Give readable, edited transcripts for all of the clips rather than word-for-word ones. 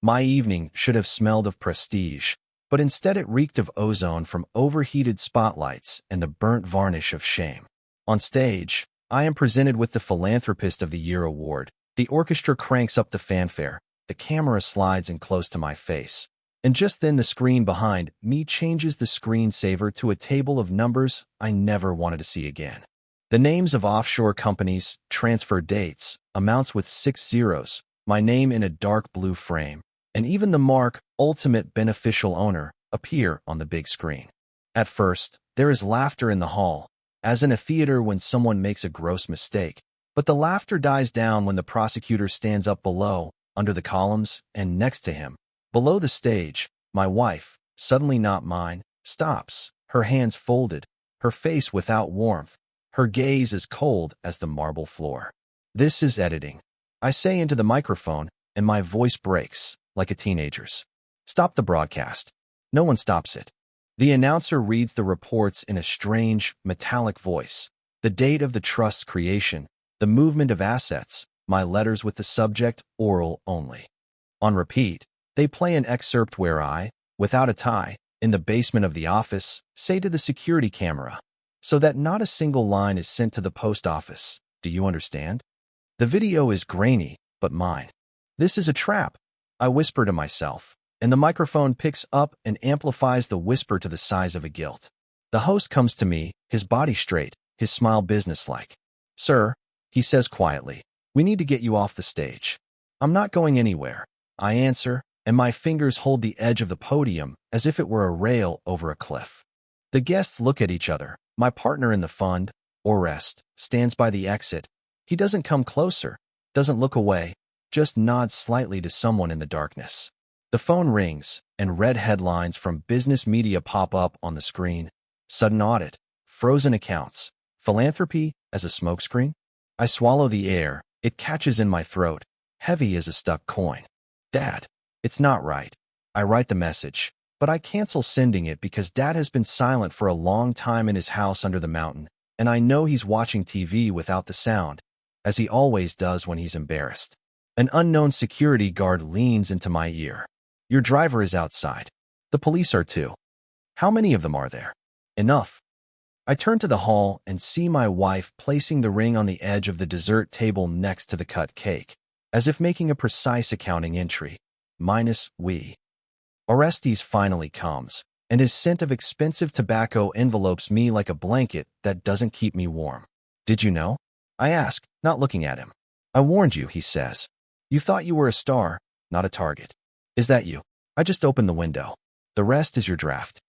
My evening should have smelled of prestige, but instead it reeked of ozone from overheated spotlights and the burnt varnish of shame. On stage, I am presented with the Philanthropist of the Year award. The orchestra cranks up the fanfare. The camera slides in close to my face. And just then the screen behind me changes the screensaver to a table of numbers I never wanted to see again. The names of offshore companies, transfer dates, amounts with 6 zeros, my name in a dark blue frame, and even the mark, Ultimate Beneficial Owner, appear on the big screen. At first, there is laughter in the hall, as in a theater when someone makes a gross mistake, but the laughter dies down when the prosecutor stands up below, under the columns, and next to him. Below the stage, my wife, suddenly not mine, stops, her hands folded, her face without warmth, her gaze as cold as the marble floor. This is editing. I say into the microphone, and my voice breaks, like a teenager's. Stop the broadcast. No one stops it. The announcer reads the reports in a strange, metallic voice. The date of the trust's creation, the movement of assets, my letters with the subject, oral only. On repeat, they play an excerpt where I, without a tie, in the basement of the office, say to the security camera, so that not a single line is sent to the post office. Do you understand? The video is grainy, but mine. This is a trap, I whisper to myself, and the microphone picks up and amplifies the whisper to the size of a guilt. The host comes to me, his body straight, his smile businesslike. Sir, he says quietly, we need to get you off the stage. I'm not going anywhere, I answer, and my fingers hold the edge of the podium as if it were a rail over a cliff. The guests look at each other. My partner in the fund, Orest, stands by the exit. He doesn't come closer, doesn't look away, just nods slightly to someone in the darkness. The phone rings, and red headlines from business media pop up on the screen. Sudden audit, frozen accounts, philanthropy as a smokescreen. I swallow the air, it catches in my throat, heavy as a stuck coin. Dad, it's not right. I write the message, but I cancel sending it because Dad has been silent for a long time in his house under the mountain, and I know he's watching TV without the sound, as he always does when he's embarrassed. An unknown security guard leans into my ear. Your driver is outside. The police are too. How many of them are there? Enough. I turn to the hall and see my wife placing the ring on the edge of the dessert table next to the cut cake, as if making a precise accounting entry. Minus we. Orestes finally comes, and his scent of expensive tobacco envelopes me like a blanket that doesn't keep me warm. Did you know? I ask, not looking at him. I warned you, he says. You thought you were a star, not a target. Is that you? I just opened the window. The rest is your draft.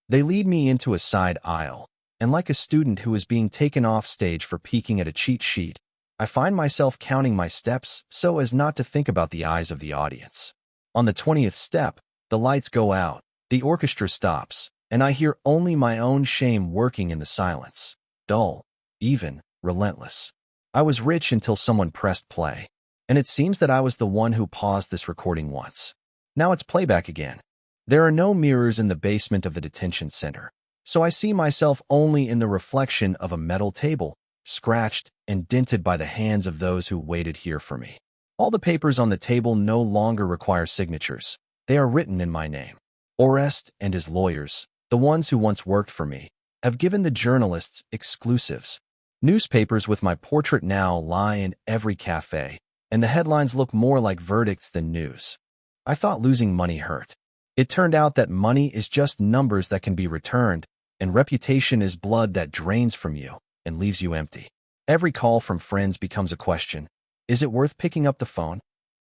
They lead me into a side aisle, and like a student who is being taken off stage for peeking at a cheat sheet, I find myself counting my steps so as not to think about the eyes of the audience. On the 20th step, the lights go out, the orchestra stops, and I hear only my own shame working in the silence. Dull, even, relentless. I was rich until someone pressed play, and it seems that I was the one who paused this recording once. Now it's playback again. There are no mirrors in the basement of the detention center, so I see myself only in the reflection of a metal table, scratched and dented by the hands of those who waited here for me. All the papers on the table no longer require signatures. They are written in my name. Orest and his lawyers, the ones who once worked for me, have given the journalists exclusives. Newspapers with my portrait now lie in every cafe, and the headlines look more like verdicts than news. I thought losing money hurt. It turned out that money is just numbers that can be returned, and reputation is blood that drains from you and leaves you empty. Every call from friends becomes a question. Is it worth picking up the phone?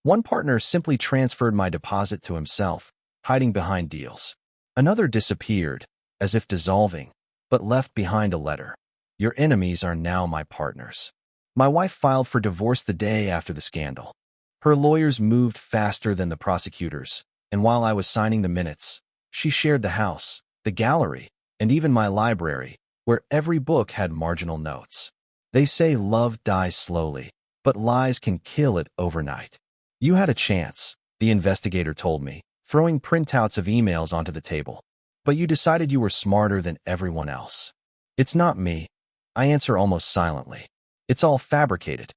One partner simply transferred my deposit to himself, hiding behind deals. Another disappeared, as if dissolving, but left behind a letter. Your enemies are now my partners. My wife filed for divorce the day after the scandal. Her lawyers moved faster than the prosecutors, and while I was signing the minutes, she shared the house, the gallery, and even my library, where every book had marginal notes. They say love dies slowly, but lies can kill it overnight. You had a chance, the investigator told me, throwing printouts of emails onto the table. But you decided you were smarter than everyone else. It's not me, I answer almost silently. It's all fabricated.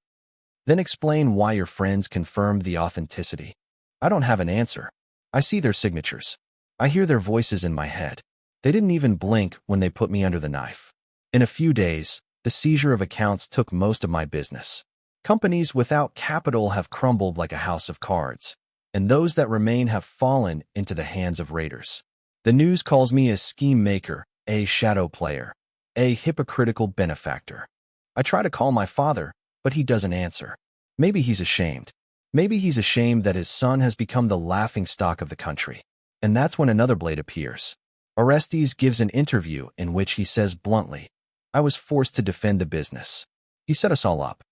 Then explain why your friends confirmed the authenticity. I don't have an answer. I see their signatures. I hear their voices in my head. They didn't even blink when they put me under the knife. In a few days, the seizure of accounts took most of my business. Companies without capital have crumbled like a house of cards, and those that remain have fallen into the hands of raiders. The news calls me a scheme maker, a shadow player, a hypocritical benefactor. I try to call my father, but he doesn't answer. Maybe he's ashamed. Maybe he's ashamed that his son has become the laughingstock of the country. And that's when another blade appears. Orestes gives an interview in which he says bluntly, "I was forced to defend the business. He set us all up."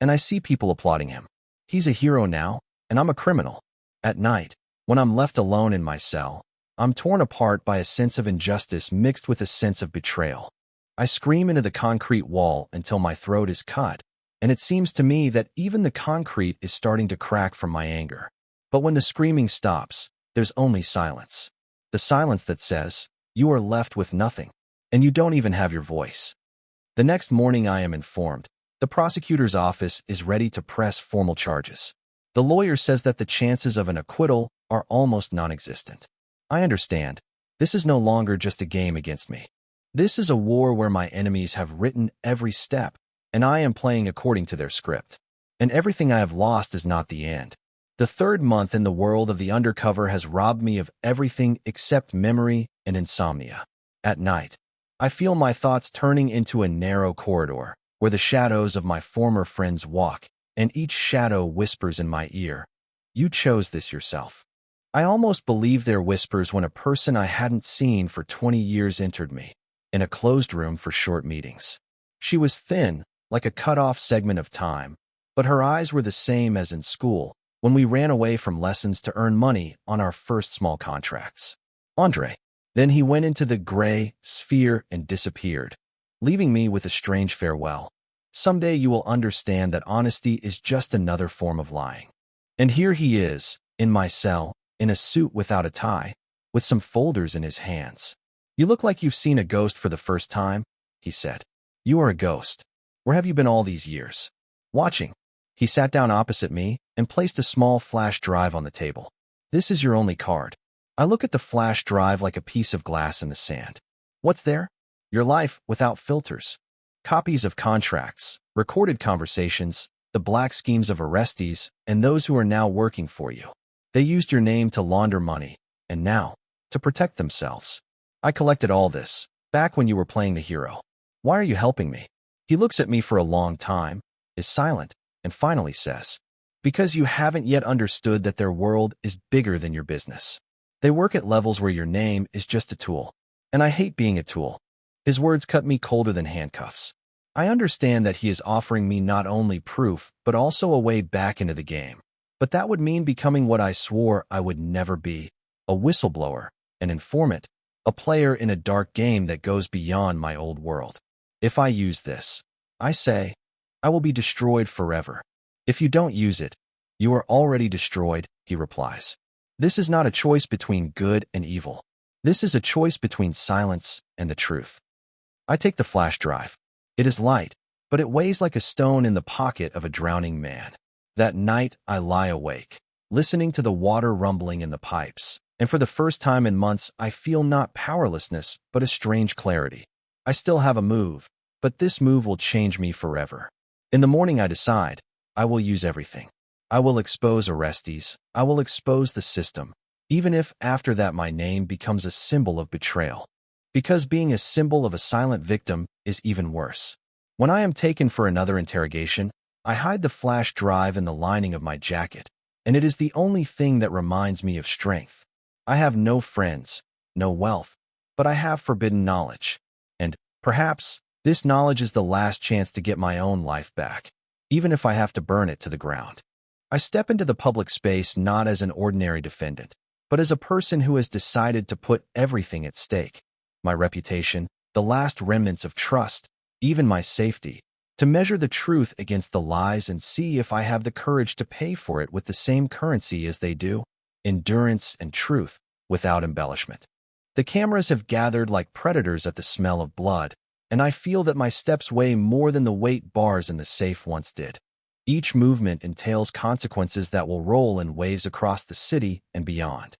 And I see people applauding him. He's a hero now, and I'm a criminal. At night, when I'm left alone in my cell, I'm torn apart by a sense of injustice mixed with a sense of betrayal. I scream into the concrete wall until my throat is cut, and it seems to me that even the concrete is starting to crack from my anger. But when the screaming stops, there's only silence. The silence that says, you are left with nothing, and you don't even have your voice. The next morning I am informed. The prosecutor's office is ready to press formal charges. The lawyer says that the chances of an acquittal are almost non-existent. I understand. This is no longer just a game against me. This is a war where my enemies have written every step, and I am playing according to their script. And everything I have lost is not the end. The third month in the world of the undercover has robbed me of everything except memory and insomnia. At night, I feel my thoughts turning into a narrow corridor where the shadows of my former friends walk, and each shadow whispers in my ear, "You chose this yourself." I almost believe their whispers when a person I hadn't seen for 20 years entered me, in a closed room for short meetings. She was thin, like a cut-off segment of time, but her eyes were the same as in school, when we ran away from lessons to earn money on our first small contracts. Andre. Then he went into the gray sphere and disappeared, leaving me with a strange farewell. Someday you will understand that honesty is just another form of lying. And here he is, in my cell, in a suit without a tie, with some folders in his hands. "You look like you've seen a ghost for the first time," he said. "You are a ghost. Where have you been all these years?" "Watching." He sat down opposite me and placed a small flash drive on the table. "This is your only card." I look at the flash drive like a piece of glass in the sand. "What's there?" "Your life without filters. Copies of contracts, recorded conversations, the black schemes of Orestes, and those who are now working for you. They used your name to launder money, and now, to protect themselves. I collected all this, back when you were playing the hero. Why are you helping me?" He looks at me for a long time, is silent, and finally says, "Because you haven't yet understood that their world is bigger than your business. They work at levels where your name is just a tool. And I hate being a tool." His words cut me colder than handcuffs. I understand that he is offering me not only proof, but also a way back into the game. But that would mean becoming what I swore I would never be, a whistleblower, an informant, a player in a dark game that goes beyond my old world. If I use this, I say, I will be destroyed forever. "If you don't use it, you are already destroyed," he replies. "This is not a choice between good and evil. This is a choice between silence and the truth." I take the flash drive. It is light, but it weighs like a stone in the pocket of a drowning man. That night, I lie awake, listening to the water rumbling in the pipes, and for the first time in months, I feel not powerlessness, but a strange clarity. I still have a move, but this move will change me forever. In the morning, I decide, I will use everything. I will expose Orestes. I will expose the system, even if after that my name becomes a symbol of betrayal. Because being a symbol of a silent victim is even worse. When I am taken for another interrogation, I hide the flash drive in the lining of my jacket, and it is the only thing that reminds me of strength. I have no friends, no wealth, but I have forbidden knowledge. And, perhaps, this knowledge is the last chance to get my own life back, even if I have to burn it to the ground. I step into the public space not as an ordinary defendant, but as a person who has decided to put everything at stake. My reputation, the last remnants of trust, even my safety, to measure the truth against the lies and see if I have the courage to pay for it with the same currency as they do, endurance and truth, without embellishment. The cameras have gathered like predators at the smell of blood, and I feel that my steps weigh more than the weight bars in the safe once did. Each movement entails consequences that will roll in waves across the city and beyond.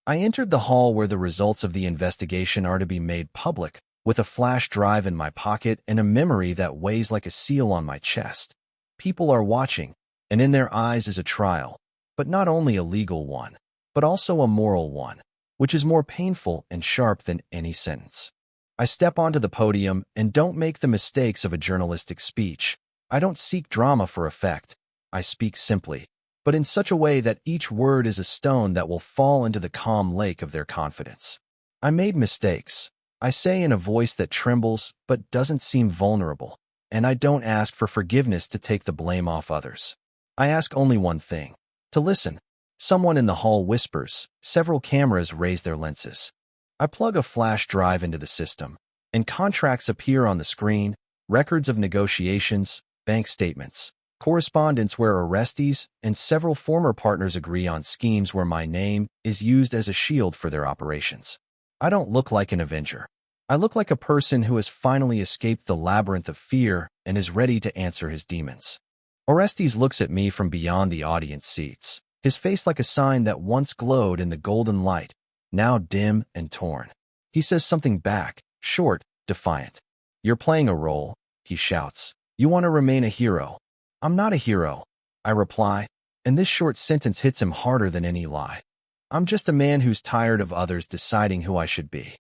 I entered the hall where the results of the investigation are to be made public, with a flash drive in my pocket and a memory that weighs like a seal on my chest. People are watching, and in their eyes is a trial, but not only a legal one, but also a moral one, which is more painful and sharp than any sentence. I step onto the podium and don't make the mistakes of a journalistic speech. I don't seek drama for effect. I speak simply, but in such a way that each word is a stone that will fall into the calm lake of their confidence. I made mistakes, I say in a voice that trembles but doesn't seem vulnerable, and I don't ask for forgiveness to take the blame off others. I ask only one thing: to listen. Someone in the hall whispers. Several cameras raise their lenses. I plug a flash drive into the system, and contracts appear on the screen, records of negotiations, bank statements, correspondence where arrestees and several former partners agree on schemes where my name is used as a shield for their operations. I don't look like an avenger. I look like a person who has finally escaped the labyrinth of fear and is ready to answer his demons. Orestes looks at me from beyond the audience seats, his face like a sign that once glowed in the golden light, now dim and torn. He says something back, short, defiant. "You're playing a role," he shouts. "You want to remain a hero." "I'm not a hero," I reply, and this short sentence hits him harder than any lie. "I'm just a man who's tired of others deciding who I should be."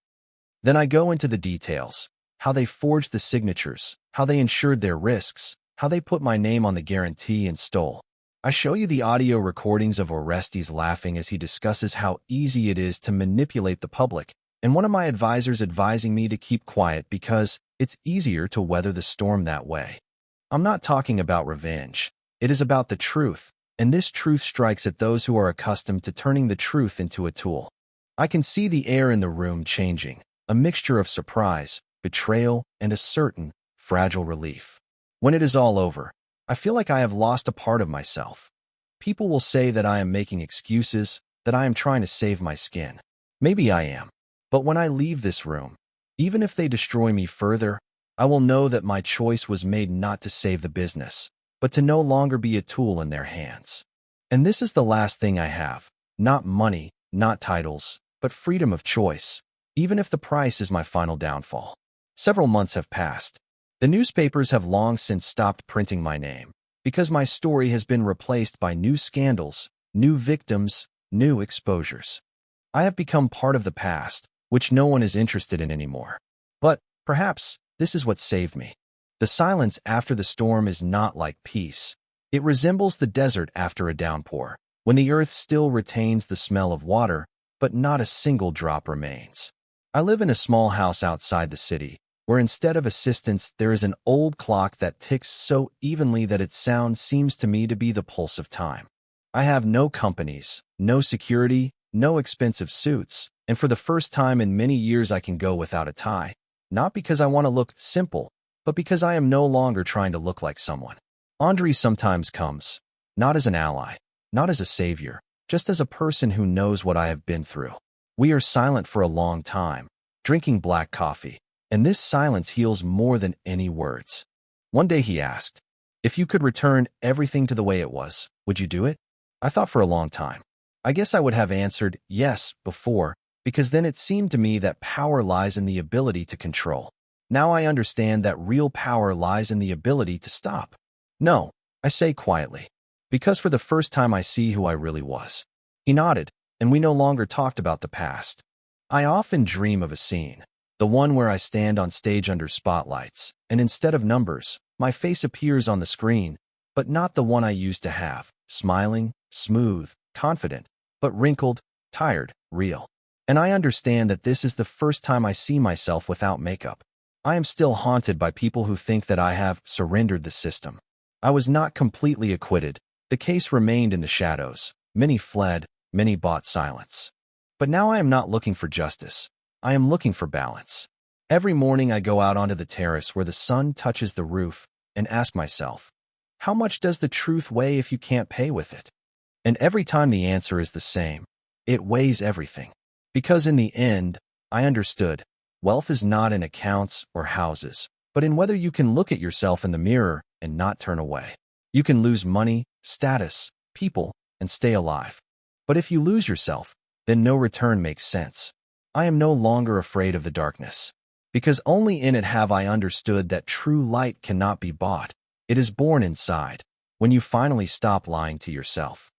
Then I go into the details: how they forged the signatures, how they insured their risks, how they put my name on the guarantee and stole. I show you the audio recordings of Orestes laughing as he discusses how easy it is to manipulate the public, and one of my advisors advising me to keep quiet because it's easier to weather the storm that way. I'm not talking about revenge. It is about the truth, and this truth strikes at those who are accustomed to turning the truth into a tool. I can see the air in the room changing, a mixture of surprise, betrayal, and a certain, fragile relief. When it is all over, I feel like I have lost a part of myself. People will say that I am making excuses, that I am trying to save my skin. Maybe I am. But when I leave this room, even if they destroy me further, I will know that my choice was made not to save the business, but to no longer be a tool in their hands. And this is the last thing I have. Not money, not titles, but freedom of choice, even if the price is my final downfall. Several months have passed. The newspapers have long since stopped printing my name, because my story has been replaced by new scandals, new victims, new exposures. I have become part of the past, which no one is interested in anymore. But, perhaps, this is what saved me. The silence after the storm is not like peace. It resembles the desert after a downpour, when the earth still retains the smell of water, but not a single drop remains. I live in a small house outside the city, where instead of assistance there is an old clock that ticks so evenly that its sound seems to me to be the pulse of time. I have no companies, no security, no expensive suits, and for the first time in many years I can go without a tie, not because I want to look simple, but because I am no longer trying to look like someone. Andrei sometimes comes, not as an ally, not as a savior, just as a person who knows what I have been through. We are silent for a long time, drinking black coffee, and this silence heals more than any words. One day he asked, "If you could return everything to the way it was, would you do it?" I thought for a long time. I guess I would have answered yes before, because then it seemed to me that power lies in the ability to control. Now I understand that real power lies in the ability to stop. "No," I say quietly, because for the first time I see who I really was. He nodded, and we no longer talked about the past. I often dream of a scene, the one where I stand on stage under spotlights, and instead of numbers, my face appears on the screen, but not the one I used to have, smiling, smooth, confident, but wrinkled, tired, real. And I understand that this is the first time I see myself without makeup. I am still haunted by people who think that I have surrendered the system. I was not completely acquitted. The case remained in the shadows. Many fled, many bought silence. But now I am not looking for justice. I am looking for balance. Every morning I go out onto the terrace where the sun touches the roof and ask myself, how much does the truth weigh if you can't pay with it? And every time the answer is the same: it weighs everything. Because in the end, I understood, wealth is not in accounts or houses, but in whether you can look at yourself in the mirror and not turn away. You can lose money, status, people, and stay alive. But if you lose yourself, then no return makes sense. I am no longer afraid of the darkness, because only in it have I understood that true light cannot be bought. It is born inside, when you finally stop lying to yourself.